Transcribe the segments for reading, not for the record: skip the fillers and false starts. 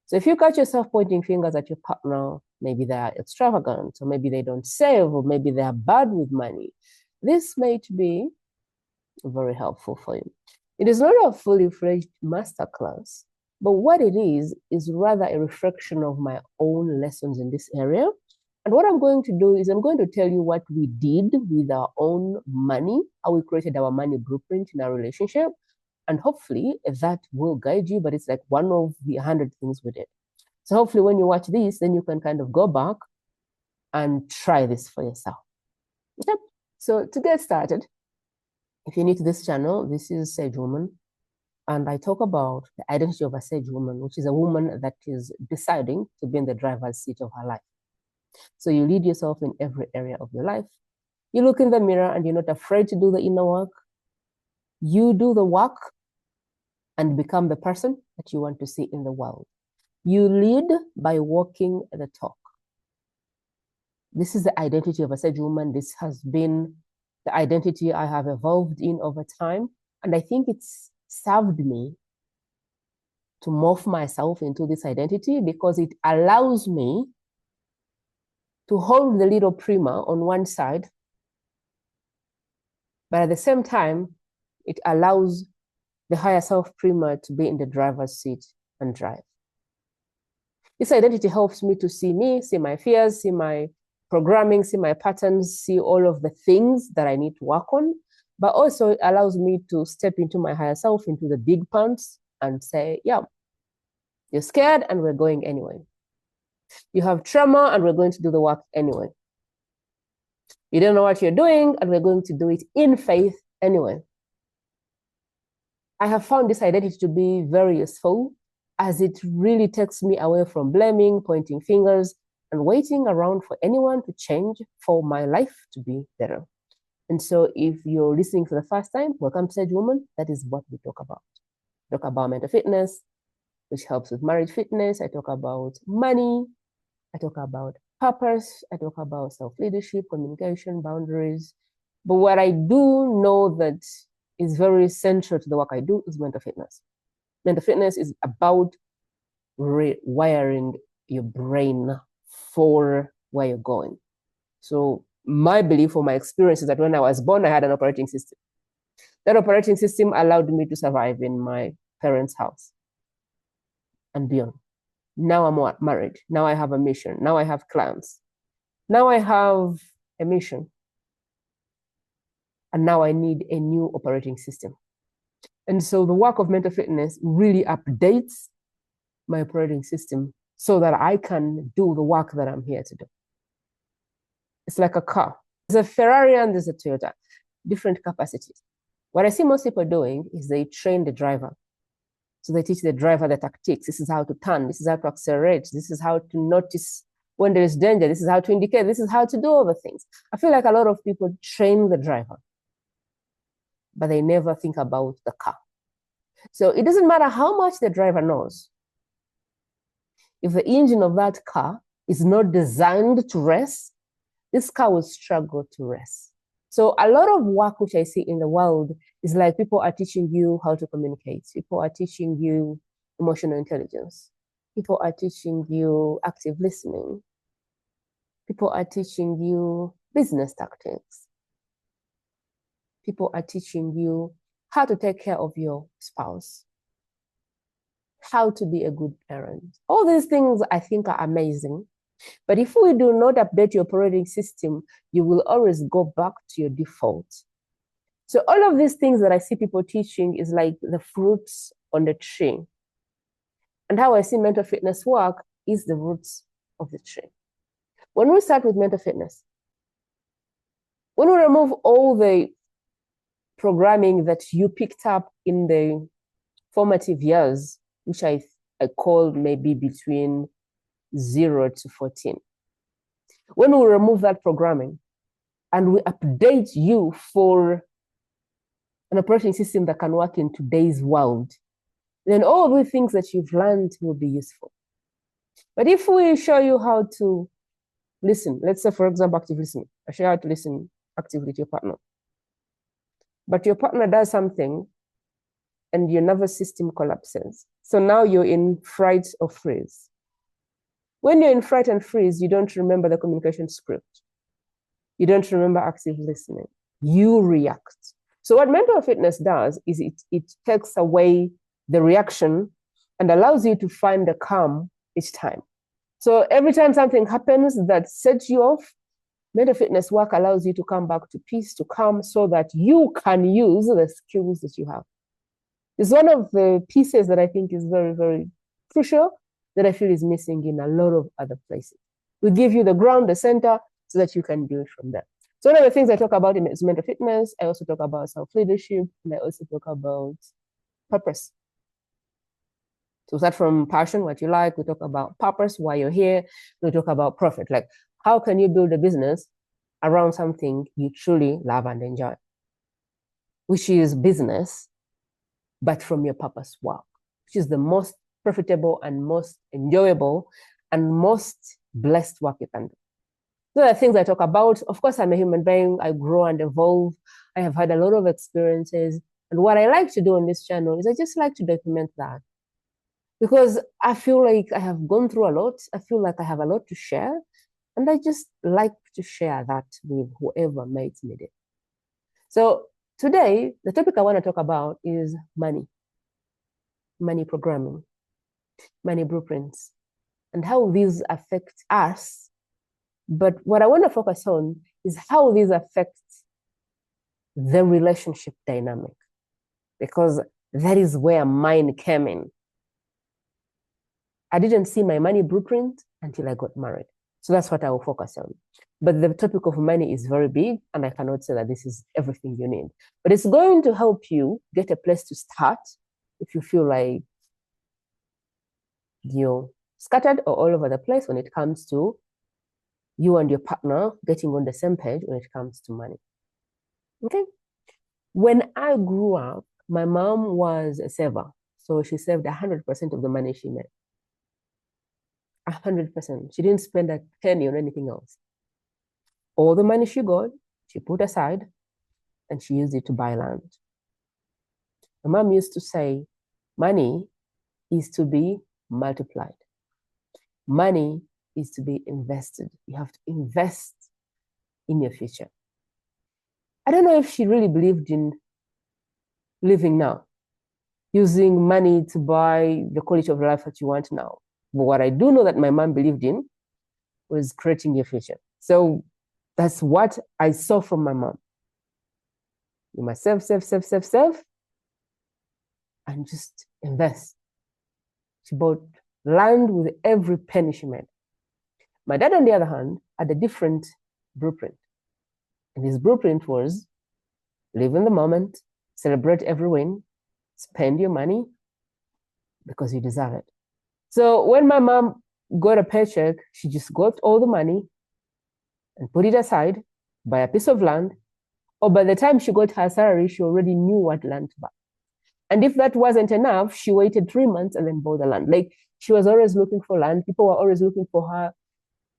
So if you catch yourself pointing fingers at your partner, maybe they're extravagant, or maybe they don't save, or maybe they're bad with money, this might be very helpful for you. It is not a fully fledged masterclass, but what it is rather a reflection of my own lessons in this area. And what I'm going to do is I'm going to tell you what we did with our own money, how we created our money blueprint in our relationship. And hopefully that will guide you, but it's like one of the 100 things we did. So hopefully when you watch this, then you can kind of go back and try this for yourself. Okay. So to get started, if you're new to this channel, this is Sage Woman. And I talk about the identity of a sage woman, which is a woman that is deciding to be in the driver's seat of her life. So you lead yourself in every area of your life. You look in the mirror and you're not afraid to do the inner work. You do the work and become the person that you want to see in the world. You lead by walking the talk. This is the identity of a sage woman. This has been the identity I have evolved in over time. And I think it's served me to morph myself into this identity because it allows me to hold the little prima on one side, but at the same time, it allows the higher self prima to be in the driver's seat and drive. This identity helps me to see me, see my fears, see my programming, see my patterns, see all of the things that I need to work on, but also it allows me to step into my higher self, into the big pants and say, yeah, you're scared and we're going anyway. You have trauma and we're going to do the work anyway. You don't know what you're doing and we're going to do it in faith anyway. I have found this identity to be very useful as it really takes me away from blaming, pointing fingers, and waiting around for anyone to change for my life to be better. And so if you're listening for the first time, welcome to Sage Woman. That is what we talk about. We talk about mental fitness, which helps with marriage fitness. I talk about money. I talk about purpose. I talk about self-leadership, communication, boundaries. But what I do know that is very central to the work I do is mental fitness. Mental fitness is about rewiring your brain for where you're going. So my belief or my experience is that when I was born, I had an operating system. That operating system allowed me to survive in my parents' house and beyond. Now I'm married. Now I have a mission. Now I have clients. Now I have a mission. And now I need a new operating system. And so the work of mental fitness really updates my operating system so that I can do the work that I'm here to do. It's like a car. There's a Ferrari and there's a Toyota, different capacities. What I see most people doing is they train the driver. So they teach the driver the tactics. This is how to turn. This is how to accelerate. This is how to notice when there is danger. This is how to indicate. This is how to do all the things. I feel like a lot of people train the driver, but they never think about the car. So it doesn't matter how much the driver knows. If the engine of that car is not designed to rest, this car will struggle to rest. So a lot of work which I see in the world is like people are teaching you how to communicate. People are teaching you emotional intelligence. People are teaching you active listening. People are teaching you business tactics. People are teaching you how to take care of your spouse, how to be a good parent. All these things I think are amazing. But if we do not update your operating system, you will always go back to your default. So all of these things that I see people teaching is like the fruits on the tree. And how I see mental fitness work is the roots of the tree. When we start with mental fitness, when we remove all the programming that you picked up in the formative years, which I call maybe between 0 to 14. When we remove that programming and we update you for an operating system that can work in today's world, then all the things that you've learned will be useful. But if we show you how to listen, let's say, for example, active listening, I show you how to listen actively to your partner. But your partner does something and your nervous system collapses. So now you're in fright or freeze. When you're in fright and freeze, you don't remember the communication script. You don't remember active listening. You react. So what mental fitness does is it takes away the reaction and allows you to find the calm each time. So every time something happens that sets you off, mental fitness work allows you to come back to peace, to calm, so that you can use the skills that you have. It's one of the pieces that I think is very, very crucial that I feel is missing in a lot of other places. We give you the ground, the center, so that you can build from there. So one of the things I talk about in mental fitness, I also talk about self-leadership, and I also talk about purpose. So start from passion, what you like. We talk about purpose, why you're here. We talk about profit, like how can you build a business around something you truly love and enjoy, which is business, but from your purpose work, which is the most profitable and most enjoyable and most blessed work you can do. Those are the things I talk about. Of course, I'm a human being. I grow and evolve. I have had a lot of experiences. And what I like to do on this channel is I just like to document that, because I feel like I have gone through a lot. I feel like I have a lot to share. And I just like to share that with whoever might need it. So today, the topic I want to talk about is money programming, money blueprints, and how these affect us. But what I want to focus on is how these affect the relationship dynamic, because that is where mine came in. I didn't see my money blueprint until I got married. So that's what I will focus on. But the topic of money is very big, and I cannot say that this is everything you need. But it's going to help you get a place to start if you feel like you're scattered or all over the place when it comes to you and your partner getting on the same page when it comes to money. Okay? When I grew up, my mom was a saver. So she saved 100% of the money she made. 100%. She didn't spend a penny on anything else. All the money she got, she put aside and she used it to buy land. My mom used to say, money is to be multiplied. Money is to be invested. You have to invest in your future. I don't know if she really believed in living now, using money to buy the quality of life that you want now. But what I do know that my mom believed in was creating your future. So that's what I saw from my mom. You must save, and just invest. She bought land with every penny she made. My dad, on the other hand, had a different blueprint. And his blueprint was live in the moment, celebrate every win, spend your money because you deserve it. So when my mom got a paycheck, she just got all the money and put it aside, buy a piece of land, or by the time she got her salary, she already knew what land to buy. And if that wasn't enough, she waited 3 months and then bought the land. Like, she was always looking for land. People were always looking for her,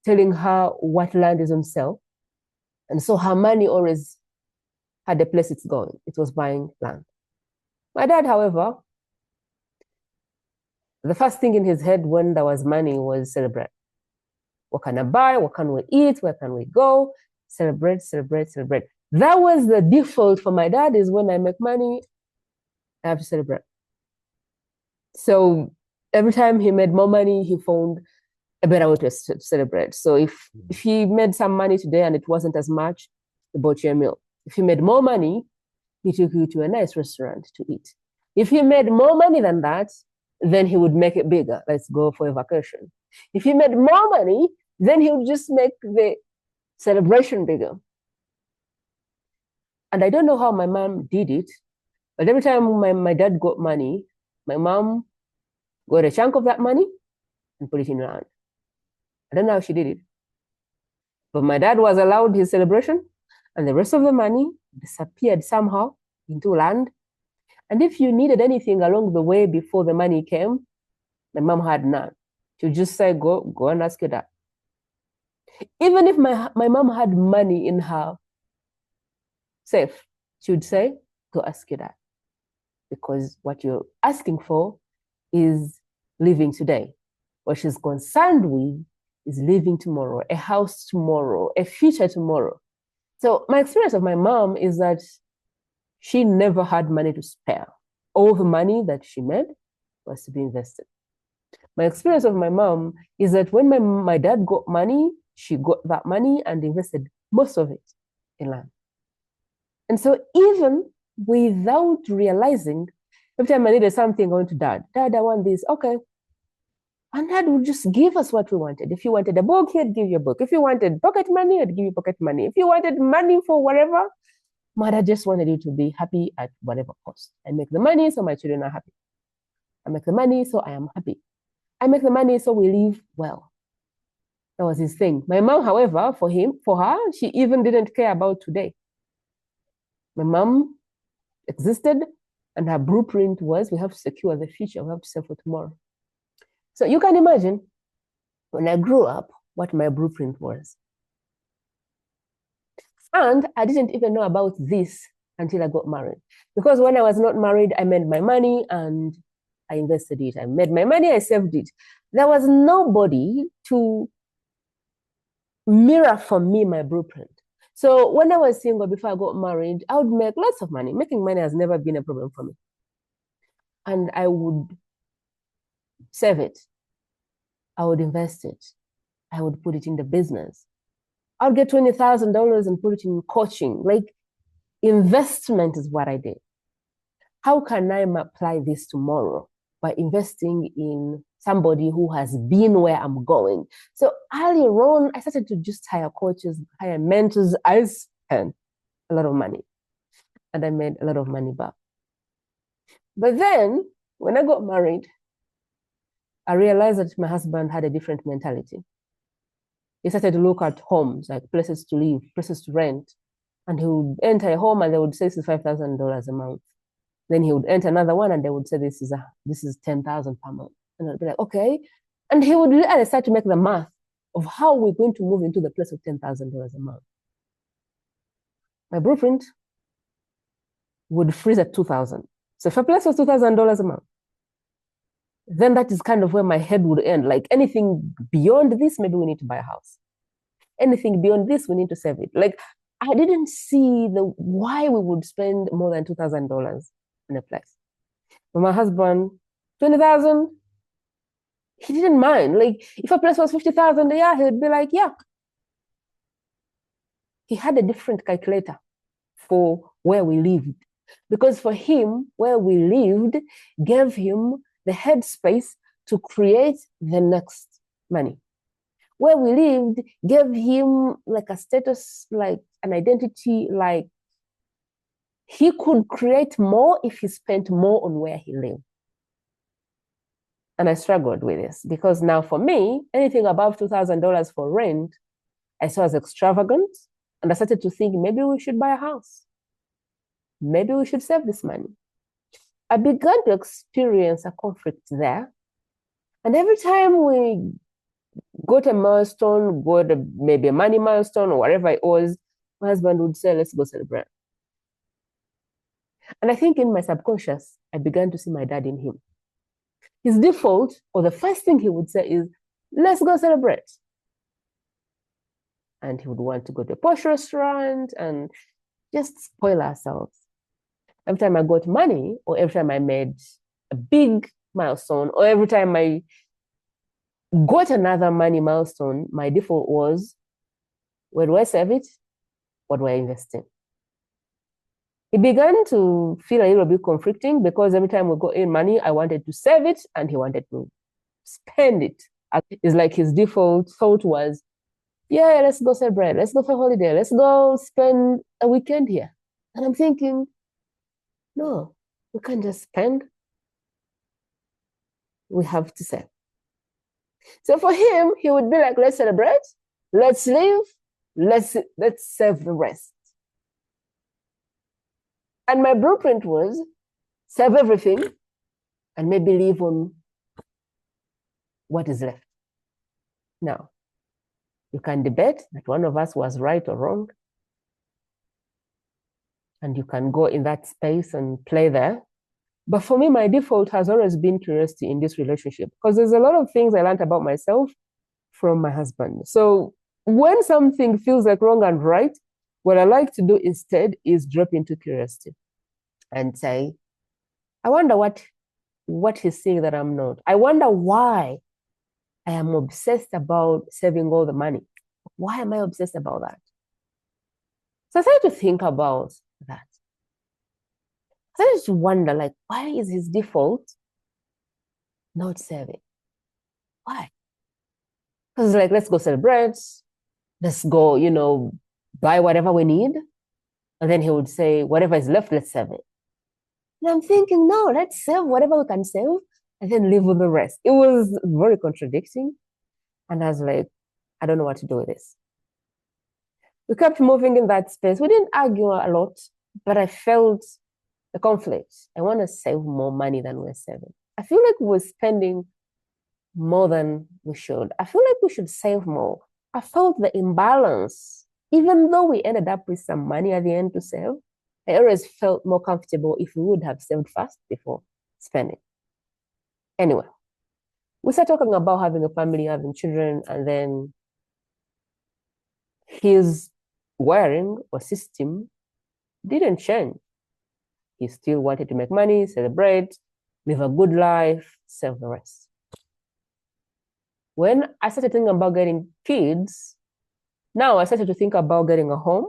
telling her what land is on sale. And so her money always had a place it's going. It was buying land. My dad, however, the first thing in his head when there was money was celebrate. What can I buy? What can we eat? Where can we go? Celebrate. That was the default for my dad, is when I make money, I have to celebrate. So every time he made more money, he found a better way to celebrate. So if he made some money today and it wasn't as much, he bought you a meal. If he made more money, he took you to a nice restaurant to eat. If he made more money than that, then he would make it bigger. Let's go for a vacation. If he made more money, then he would just make the celebration bigger. And I don't know how my mom did it, but every time my dad got money, my mom got a chunk of that money and put it in land. I don't know how she did it. But my dad was allowed his celebration, and the rest of the money disappeared somehow into land. And if you needed anything along the way before the money came, my mom had none. She would just say, go and ask your dad. Even if my mom had money in her safe, she would say, go ask your dad. Because what you're asking for is living today. What she's concerned with is living tomorrow, a house tomorrow, a future tomorrow. So my experience of my mom is that she never had money to spare. All the money that she made was to be invested. My experience of my mom is that when my dad got money, she got that money and invested most of it in land. And so even without realizing, every time I needed something, I went to dad. Dad, I want this. Okay. And dad would just give us what we wanted. If you wanted a book, he'd give you a book. If you wanted pocket money, he'd give you pocket money. If you wanted money for whatever, my dad just wanted you to be happy at whatever cost. I make the money so my children are happy. I make the money so I am happy. I make the money so we live well. That was his thing. My mom, however, for her, she even didn't care about today. My mom existed, and her blueprint was we have to secure the future, we have to save for tomorrow. So you can imagine when I grew up what my blueprint was. And I didn't even know about this until I got married. Because when I was not married, I made my money and I invested it. I made my money, I saved it. There was nobody to mirror for me my blueprint. So when I was single before I got married, I would make lots of money. Making money has never been a problem for me. And I would save it. I would invest it. I would put it in the business. I would get $20,000 and put it in coaching. Like, investment is what I did. How can I apply this tomorrow? By investing in somebody who has been where I'm going. So earlier on, I started to just hire coaches, hire mentors. I spent a lot of money and I made a lot of money back. But then when I got married, I realized that my husband had a different mentality. He started to look at homes, like places to live, places to rent. And he would enter a home and they would say this is $5,000 a month. Then he would enter another one and they would say this is $10,000 per month. And I'd be like, okay. And he would really start to make the math of how we're going to move into the place of $10,000 a month. My blueprint would freeze at $2,000. So if a place was $2,000 a month, then that is kind of where my head would end. Like, anything beyond this, maybe we need to buy a house. Anything beyond this, we need to save it. Like, I didn't see why we would spend more than $2,000 in a place. But my husband, 20,000, he didn't mind. Like, if a place was 50,000 a year, he would be like, yeah. He had a different calculator for where we lived. Because for him, where we lived gave him the headspace to create the next money. Where we lived gave him like a status, like an identity, like he could create more if he spent more on where he lived. And I struggled with this because now for me, anything above $2,000 for rent, I saw as extravagant. And I started to think maybe we should buy a house. Maybe we should save this money. I began to experience a conflict there. And every time we got a milestone, maybe a money milestone or whatever it was, my husband would say, let's go celebrate. And I think in my subconscious, I began to see my dad in him. His default, or the first thing he would say is, let's go celebrate. And he would want to go to a posh restaurant and just spoil ourselves. Every time I got money, or every time I made a big milestone, or every time I got another money milestone, my default was, where do I save it? What do I invest in? It began to feel a little bit conflicting because every time we got in money, I wanted to save it and he wanted to spend it. It's like his default thought was, yeah, let's go celebrate. Let's go for a holiday. Let's go spend a weekend here. And I'm thinking, no, we can't just spend. We have to save. So for him, he would be like, let's celebrate, let's live, let's save the rest. And my blueprint was save everything and maybe live on what is left. Now, you can debate that one of us was right or wrong. And you can go in that space and play there. But for me, my default has always been curiosity in this relationship because there's a lot of things I learned about myself from my husband. So when something feels like wrong and right, what I like to do instead is drop into curiosity and say, I wonder what he's seeing that I'm not. I wonder why I am obsessed about saving all the money. Why am I obsessed about that? So I started to think about that. I started to wonder, like, why is his default not saving? Why? Because like, let's go celebrate. Let's go, buy whatever we need. And then he would say, whatever is left, let's save it. And I'm thinking, no, let's save whatever we can save and then live with the rest. It was very contradicting. And I was like, I don't know what to do with this. We kept moving in that space. We didn't argue a lot, but I felt the conflict. I want to save more money than we're saving. I feel like we're spending more than we should. I feel like we should save more. I felt the imbalance. Even though we ended up with some money at the end to save, I always felt more comfortable if we would have saved first before spending. Anyway, we started talking about having a family, having children, and then his wiring or system didn't change. He still wanted to make money, celebrate, live a good life, save the rest. When I started thinking about getting kids, now I started to think about getting a home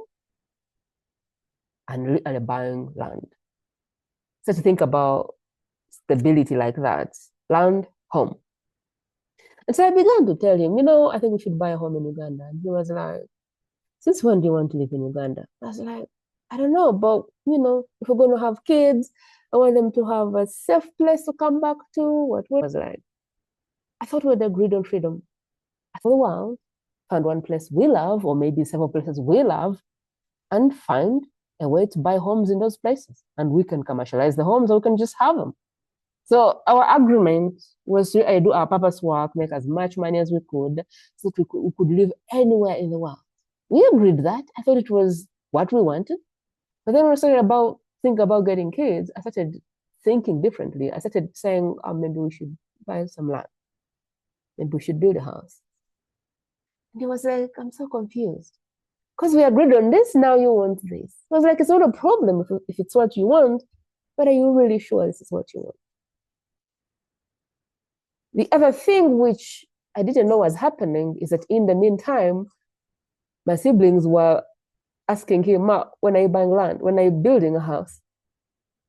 and buying land. I started to think about stability like that, land, home. And so I began to tell him, I think we should buy a home in Uganda. And he was like, since when do you want to live in Uganda? I was like, I don't know, but, if we're going to have kids, I want them to have a safe place to come back to. What was like? I thought we had agreed on freedom. I thought, well, find one place we love, or maybe several places we love, and find a way to buy homes in those places. And we can commercialize the homes, or we can just have them. So our agreement was to do our purpose work, make as much money as we could, so that we could live anywhere in the world. We agreed that. I thought it was what we wanted. But then when I started think about getting kids, I started thinking differently. I started saying, maybe we should buy some land. Maybe we should build a house. And he was like, I'm so confused. Because we agreed on this, now you want this. I was like, it's not a problem if it's what you want, but are you really sure this is what you want? The other thing which I didn't know was happening is that in the meantime, my siblings were asking him, Ma, when are you buying land? When are you building a house?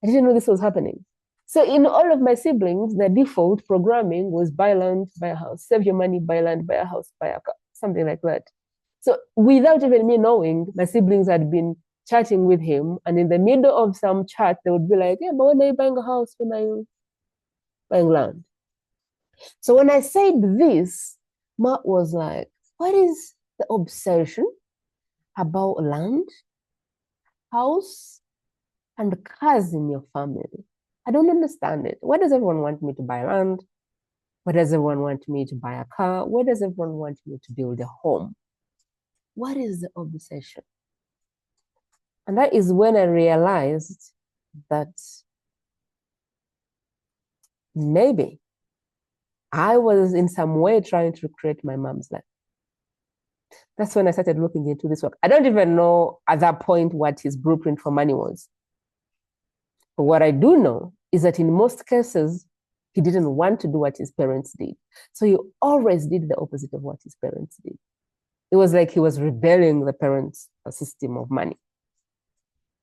I didn't know this was happening. So in all of my siblings, the default programming was buy land, buy a house, save your money, buy land, buy a house, buy a car, something like that. So without even me knowing, my siblings had been chatting with him. And in the middle of some chat, they would be like, yeah, but when are you buying a house? When are you buying land? So when I said this, Matt was like, what is the obsession about land, house, and cars in your family? I don't understand it. Why does everyone want me to buy land? Why does everyone want me to buy a car? Why does everyone want me to build a home? What is the obsession? And that is when I realized that maybe I was in some way trying to recreate my mom's life. That's when I started looking into this work. I don't even know at that point what his blueprint for money was. But what I do know is that in most cases, he didn't want to do what his parents did. So he always did the opposite of what his parents did. It was like he was rebelling the parents' system of money.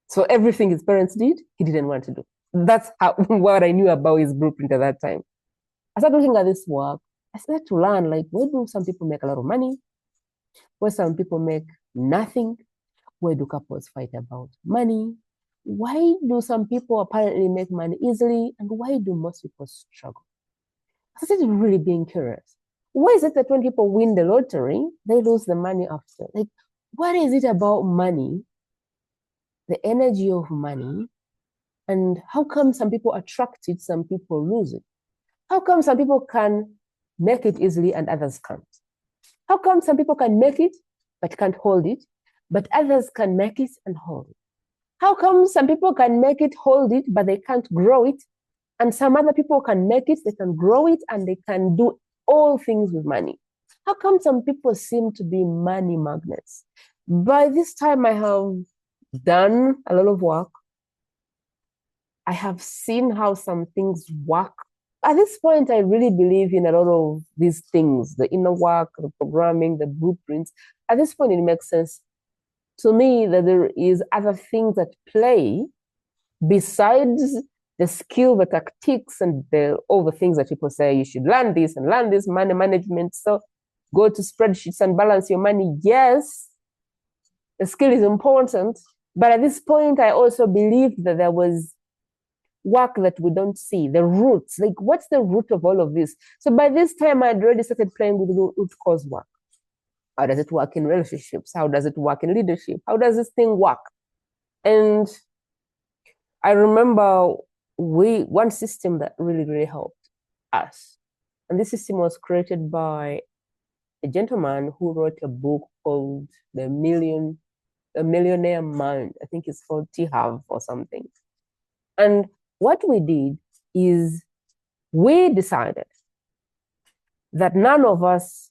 So everything his parents did, he didn't want to do. That's what I knew about his blueprint at that time. I started looking at this work. I started to learn, like, where do some people make a lot of money? Where some people make nothing? Where do couples fight about money? Why do some people apparently make money easily? And why do most people struggle? I started really being curious. Why is it that when people win the lottery, they lose the money after? Like, what is it about money, the energy of money, and how come some people attract it, some people lose it? How come some people can make it easily and others can't? How come some people can make it but can't hold it, but others can make it and hold it? How come some people can make it, hold it, but they can't grow it, And some other people can make it, they can grow it, and they can do all things with money. How come some people seem to be money magnets? By this time, I have done a lot of work. I have seen how some things work. At this point, I really believe in a lot of these things, the inner work, the programming, the blueprints. At this point, it makes sense to me that there is other things at play besides the skill, the tactics, and all the things that people say you should learn this and learn this, money management. So go to spreadsheets and balance your money. Yes, the skill is important. But at this point, I also believed that there was work that we don't see, the roots. Like, what's the root of all of this? So by this time, I'd already started playing with root cause work. How does it work in relationships? How does it work in leadership? How does this thing work? And I remember one system that really, really helped us. And this system was created by a gentleman who wrote a book called The Millionaire Mind. I think it's called T. Harv or something. And what we did is we decided that none of us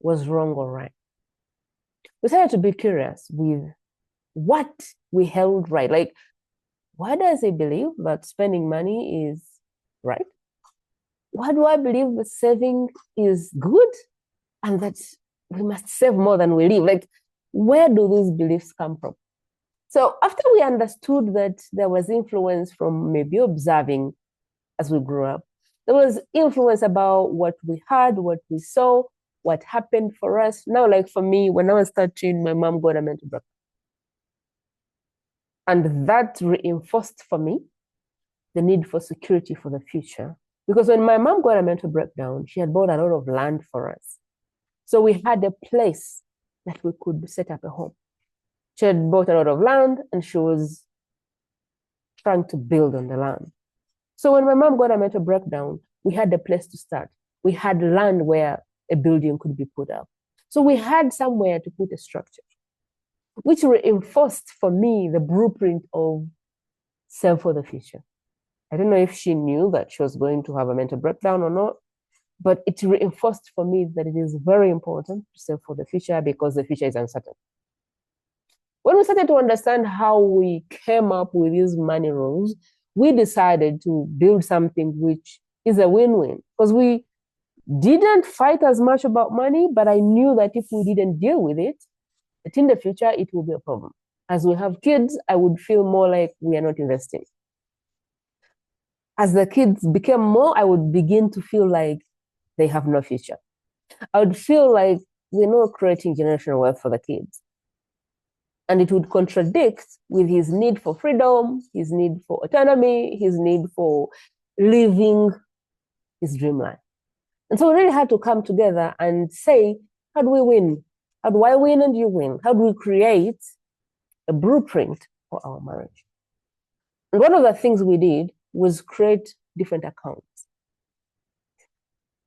was wrong or right. We started to be curious with what we held right. Like, why does he believe that spending money is right? Why do I believe that saving is good and that we must save more than we live? Like, where do these beliefs come from? So after we understood that there was influence from maybe observing as we grew up, there was influence about what we heard, what we saw, what happened for us. Now, like for me, when I was 13, my mom got a mental breakdown. And that reinforced for me the need for security for the future. Because when my mom got a mental breakdown, she had bought a lot of land for us. So we had a place that we could set up a home. She had bought a lot of land and she was trying to build on the land. So when my mom got a mental breakdown, we had a place to start. We had land where a building could be put up. So we had somewhere to put a structure, which reinforced for me the blueprint of Save for the Future. I don't know if she knew that she was going to have a mental breakdown or not, but it reinforced for me that it is very important to save for the future because the future is uncertain. When we started to understand how we came up with these money rules, we decided to build something which is a win-win because we didn't fight as much about money, but I knew that if we didn't deal with it, that in the future, it will be a problem. As we have kids, I would feel more like we are not investing. As the kids became more, I would begin to feel like they have no future. I would feel like we're not creating generational wealth for the kids. And it would contradict with his need for freedom, his need for autonomy, his need for living his dream life. And so we really had to come together and say, how do we win? How do I win and you win? How do we create a blueprint for our marriage? And one of the things we did was create different accounts.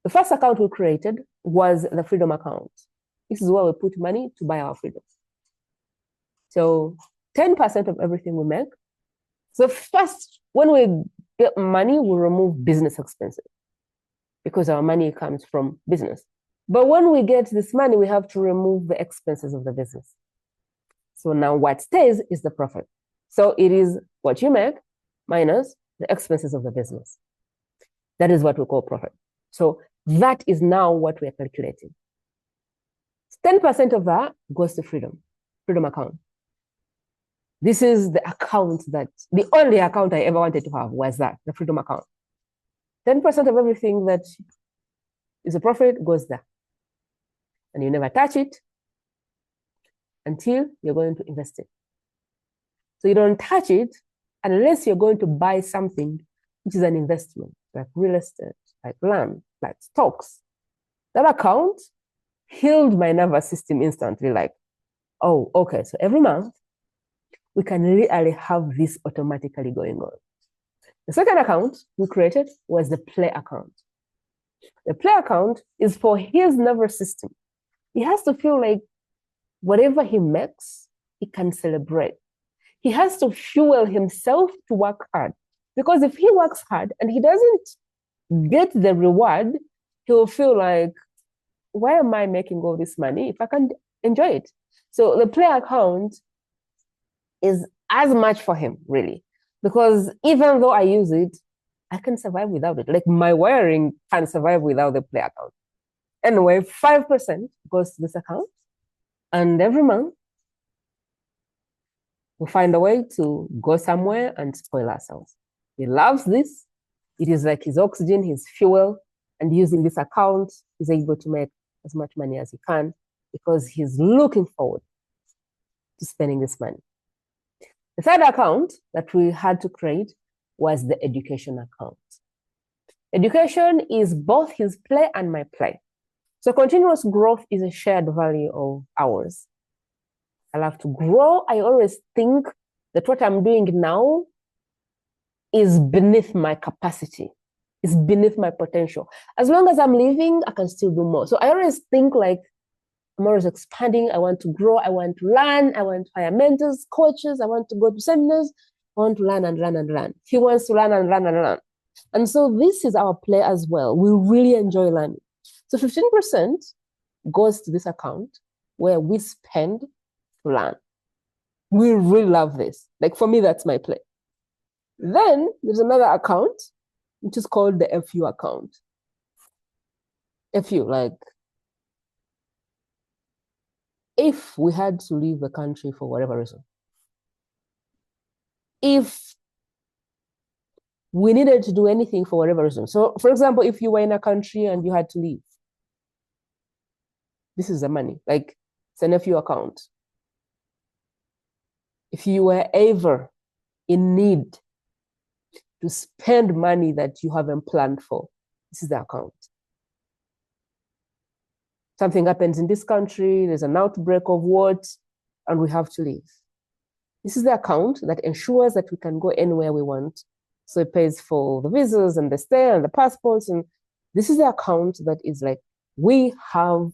The first account we created was the freedom account. This is where we put money to buy our freedom. So 10% of everything we make. So first, when we get money, we remove business expenses because our money comes from business. But when we get this money, we have to remove the expenses of the business. So now what stays is the profit. So it is what you make minus the expenses of the business. That is what we call profit. So that is now what we are calculating. 10% of that goes to freedom account. This is the account the only account I ever wanted to have was that, the freedom account. 10% of everything that is a profit goes there. And you never touch it until you're going to invest it. So you don't touch it unless you're going to buy something which is an investment, like real estate, like land, like stocks. That account healed my nervous system instantly, like, oh, okay, so every month we can really have this automatically going on. The second account we created was the play account. The play account is for his nervous system. He has to feel like whatever he makes, he can celebrate. He has to fuel himself to work hard. Because if he works hard and he doesn't get the reward, he'll feel like, why am I making all this money if I can't enjoy it? So the play account is as much for him, really, because even though I use it, I can survive without it. Like my wiring can survive without the play account. Anyway, 5% goes to this account, and every month we find a way to go somewhere and spoil ourselves. He loves this. It is like his oxygen, his fuel, and using this account, he's able to make as much money as he can because he's looking forward to spending this money. The third account that we had to create was the education account. Education is both his play and my play. So continuous growth is a shared value of ours. I love to grow. I always think that what I'm doing now is beneath my capacity, is beneath my potential. As long as I'm living, I can still do more. So I always think like I'm always expanding. I want to grow. I want to learn. I want to hire mentors, coaches. I want to go to seminars. I want to learn and learn and learn. He wants to learn and learn and learn. And so this is our play as well. We really enjoy learning. So 15% goes to this account where we spend to learn. We really love this. Like for me, that's my play. Then there's another account, which is called the FU account. FU, like if we had to leave the country for whatever reason, if we needed to do anything for whatever reason. So, for example, if you were in a country and you had to leave, this is the money, like it's an FU account. If you were ever in need to spend money that you haven't planned for, this is the account. Something happens in this country, there's an outbreak of what, and we have to leave. This is the account that ensures that we can go anywhere we want. So it pays for the visas and the stay and the passports. And this is the account that is like, we have,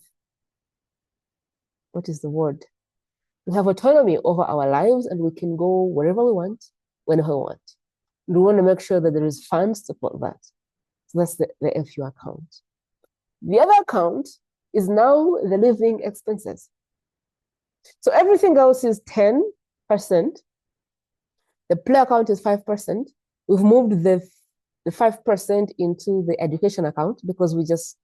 what is the word? We have autonomy over our lives and we can go wherever we want, whenever we want. We want to make sure that there is funds to support that. So that's the FU account. The other account is now the living expenses. So everything else is 10%. The play account is 5%. We've moved the 5% into the education account because we just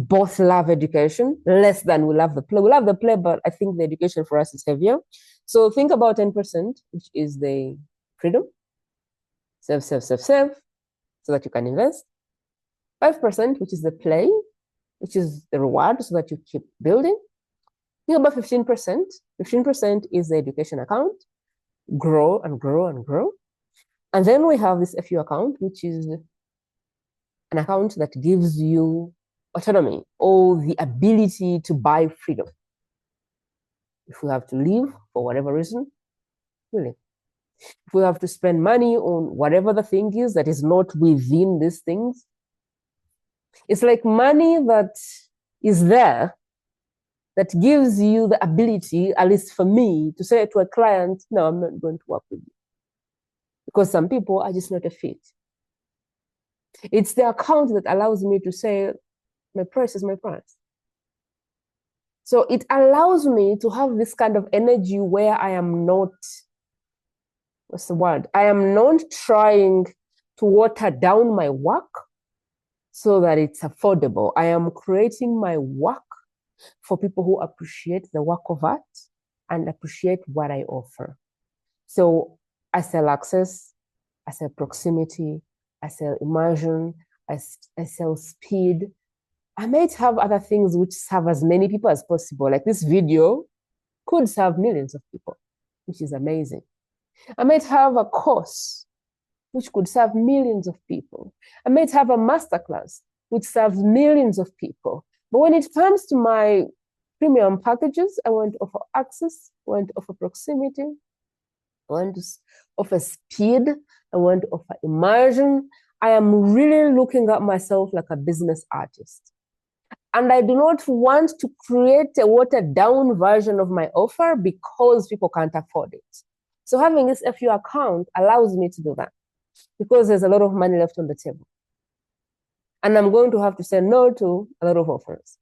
both love education less than we love the play. We love the play, but I think the education for us is heavier. So think about 10%, which is the freedom. Save, so that you can invest. 5%, which is the play, which is the reward, so that you keep building. Think about 15%. 15% is the education account. Grow and grow and grow. And then we have this FU account, which is an account that gives you autonomy or the ability to buy freedom. If we have to leave for whatever reason, we leave. If we have to spend money on whatever the thing is that is not within these things, it's like money that is there that gives you the ability, at least for me, to say to a client, no, I'm not going to work with you. Because some people are just not a fit. It's the account that allows me to say, my price is my price. So it allows me to have this kind of energy where I am not, what's the word? I am not trying to water down my work so that it's affordable. I am creating my work for people who appreciate the work of art and appreciate what I offer. So I sell access, I sell proximity, I sell immersion, I sell speed. I might have other things which serve as many people as possible. Like this video could serve millions of people, which is amazing. I might have a course which could serve millions of people. I might have a masterclass which serves millions of people. But when it comes to my premium packages, I want to offer access, I want to offer proximity, I want to offer speed, I want to offer immersion. I am really looking at myself like a business artist. And I do not want to create a watered down version of my offer because people can't afford it. So having this FU account allows me to do that because there's a lot of money left on the table. And I'm going to have to say no to a lot of offers.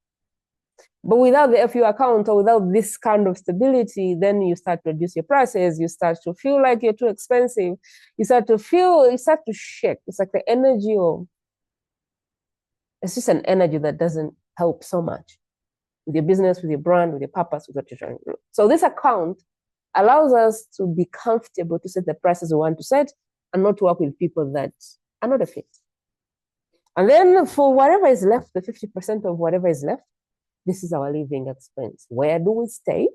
But without the FU account or without this kind of stability, then you start to reduce your prices. You start to feel like you're too expensive. You start to shake. It's like the energy of, it's just an energy that doesn't help so much with your business, with your brand, with your purpose, with what you're trying to do. So this account allows us to be comfortable to set the prices we want to set and not to work with people that are not a fit. And then for whatever is left, the 50% of whatever is left, this is our living expense. Where do we stay?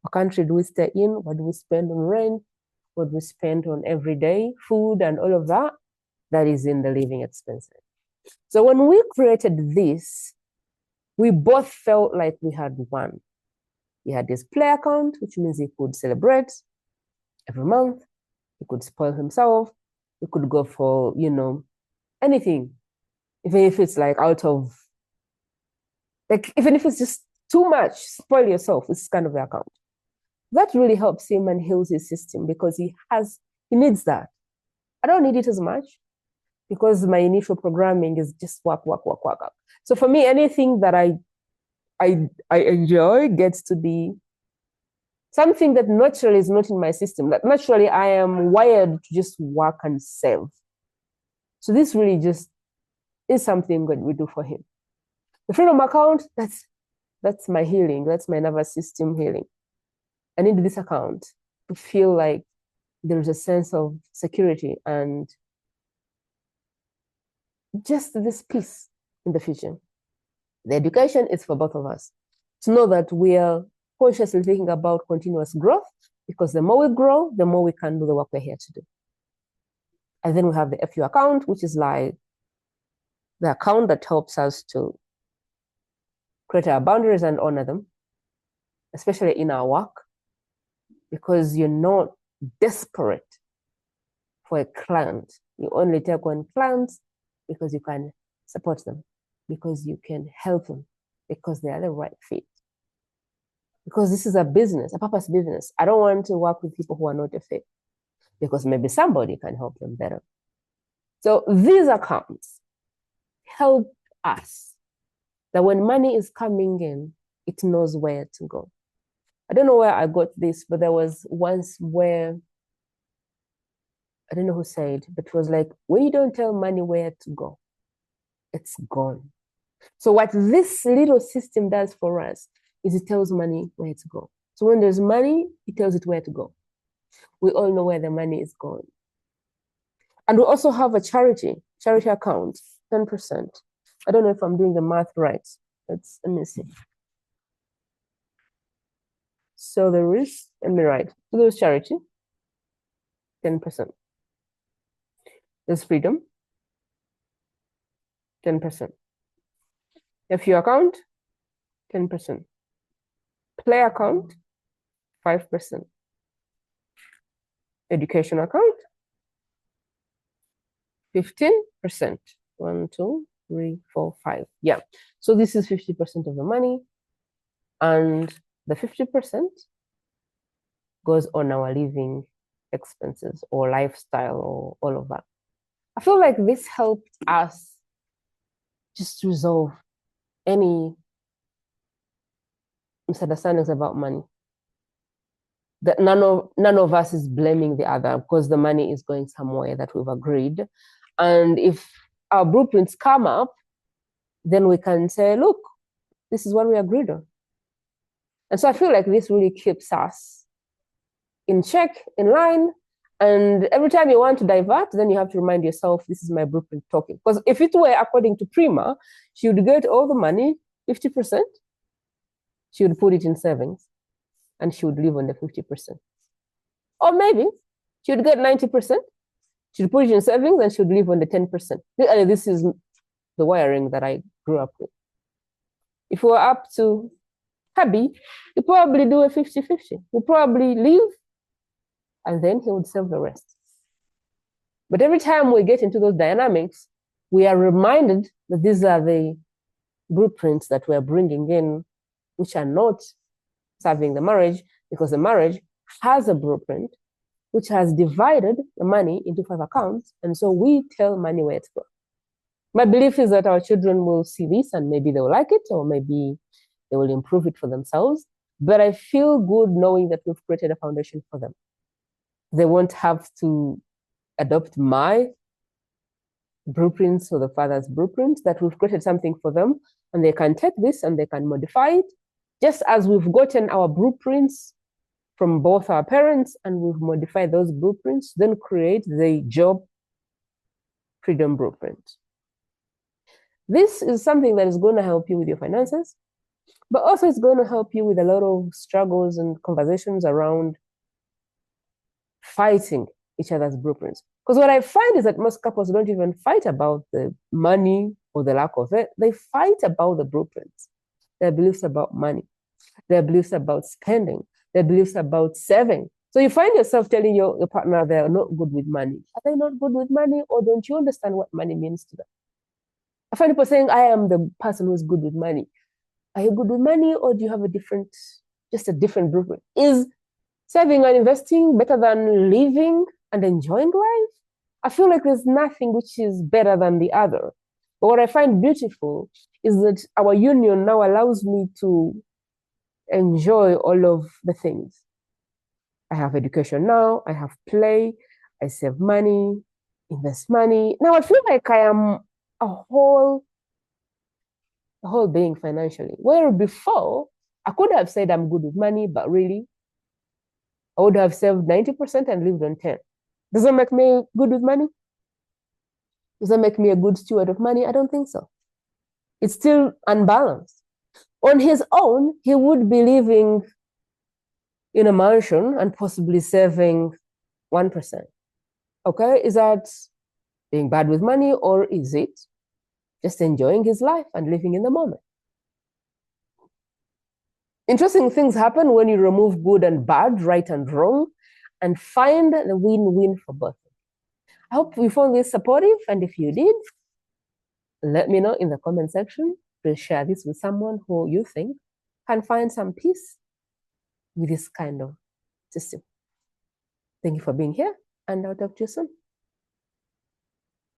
What country do we stay in? What do we spend on rent? What do we spend on everyday food and all of that? That is in the living expenses. So when we created this, we both felt like we had won. He had this play account, which means he could celebrate every month. He could spoil himself. He could go for, anything. Even if it's like even if it's just too much, spoil yourself. This is kind of the account. That really helps him and heals his system because he needs that. I don't need it as much because my initial programming is just work. So for me, anything that I enjoy gets to be something that naturally is not in my system. That naturally I am wired to just work and save. So this really just is something that we do for him. The freedom account, that's my healing. That's my nervous system healing. I need this account to feel like there's a sense of security and just this peace in the future. The education is for both of us to know that we are consciously thinking about continuous growth because the more we grow, the more we can do the work we're here to do. And then we have the FU account, which is like the account that helps us to create our boundaries and honor them, especially in our work, because you're not desperate for a client. You only take one client because you can support them, because you can help them, because they are the right fit. Because this is a business, a purpose business. I don't want to work with people who are not a fit because maybe somebody can help them better. So these accounts help us that when money is coming in, it knows where to go. I don't know where I got this, but there was once where, I don't know who said, but it was like, when you don't tell money where to go, it's gone. So what this little system does for us is it tells money where to go. So when there's money, it tells it where to go. We all know where the money is going. And we also have a charity account, 10%. I don't know if I'm doing the math right. Let me see. So there is, let me write. So there's charity, 10%. There's freedom, 10%. FU account, 10%. Play account, 5%. Education account, 15%. 1, 2, 3, 4, 5. Yeah. So this is 50% of the money. And the 50% goes on our living expenses or lifestyle or all of that. I feel like this helped us just resolve any misunderstandings about money. That none of us is blaming the other because the money is going somewhere that we've agreed. And if our blueprints come up, then we can say, look, this is what we agreed on. And so I feel like this really keeps us in check, in line. And every time you want to divert, then you have to remind yourself, this is my blueprint talking. Because if it were according to Prima, she would get all the money, 50%. She would put it in savings and she would live on the 50%. Or maybe she would get 90%. She would put it in savings and she would live on the 10%. This is the wiring that I grew up with. If we were up to hubby, he'd probably do a 50-50. He'd probably leave and then he would save the rest. But every time we get into those dynamics, we are reminded that these are the blueprints that we're bringing in, which are not serving the marriage, because the marriage has a blueprint which has divided the money into 5 accounts. And so we tell money where to go. My belief is that our children will see this and maybe they will like it, or maybe they will improve it for themselves. But I feel good knowing that we've created a foundation for them. They won't have to adopt my blueprints or the father's blueprints, that we've created something for them, and they can take this and they can modify it, just as we've gotten our blueprints from both our parents and we've modified those blueprints, then create the job freedom blueprint. This is something that is going to help you with your finances, but also it's going to help you with a lot of struggles and conversations around fighting each other's blueprints. Because what I find is that most couples don't even fight about the money or the lack of it. They fight about the blueprints, their beliefs about money, their beliefs about spending, their beliefs about saving. So you find yourself telling your partner they're not good with money. Are they not good with money, or don't you understand what money means to them? I find people saying, I am the person who's good with money. Are you good with money, or do you have just a different blueprint? Is saving and investing better than living and enjoying life? I feel like there's nothing which is better than the other. But what I find beautiful is that our union now allows me to enjoy all of the things. I have education now, I have play, I save money, invest money. Now I feel like I am a whole being financially. Where before, I could have said I'm good with money, but really, I would have saved 90% and lived on 10. Does that make me good with money? Does that make me a good steward of money? I don't think so. It's still unbalanced. On his own, he would be living in a mansion and possibly saving 1%. Okay, is that being bad with money, or is it just enjoying his life and living in the moment? Interesting things happen when you remove good and bad, right and wrong, and find the win-win for both. I hope you found this supportive, and if you did, let me know in the comment section. Please share this with someone who you think can find some peace with this kind of system. Thank you for being here, and I'll talk to you soon.